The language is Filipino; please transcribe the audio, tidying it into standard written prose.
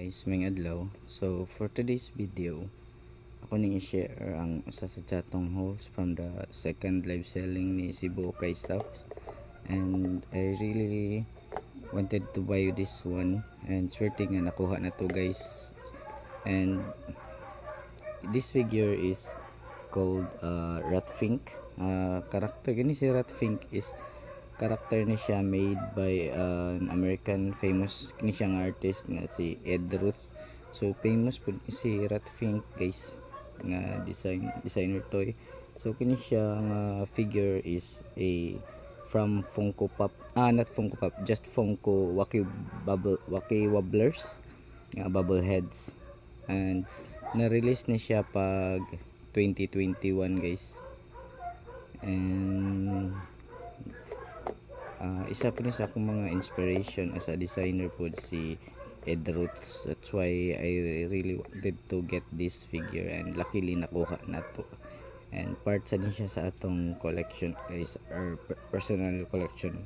guys, may adlaw. So for today's video, ako nang i-share ang usa sa chatong holes from the second live selling ni Cebu Kay Stuffs. And I really wanted to buy this one, and swerte nga nakuha na to guys. And this figure is called Ratfink. Character gani si Ratfink is character ni siya made by an American famous kini siyang artist nga si Ed Ruth. So famous po si Ratfink guys nga designer toy. So kini siya nga figure is a from Funko Pop, not Funko Pop, just Funko Waki Wobblers nga bubble heads. And na-release ni siya pag 2021 guys. And isa po ni sa akong mga inspiration as a designer po si Ed Ruth. That's why I really wanted to get this figure, and luckily nakuha na to. And part sa din siya sa atong collection guys, or personal collection.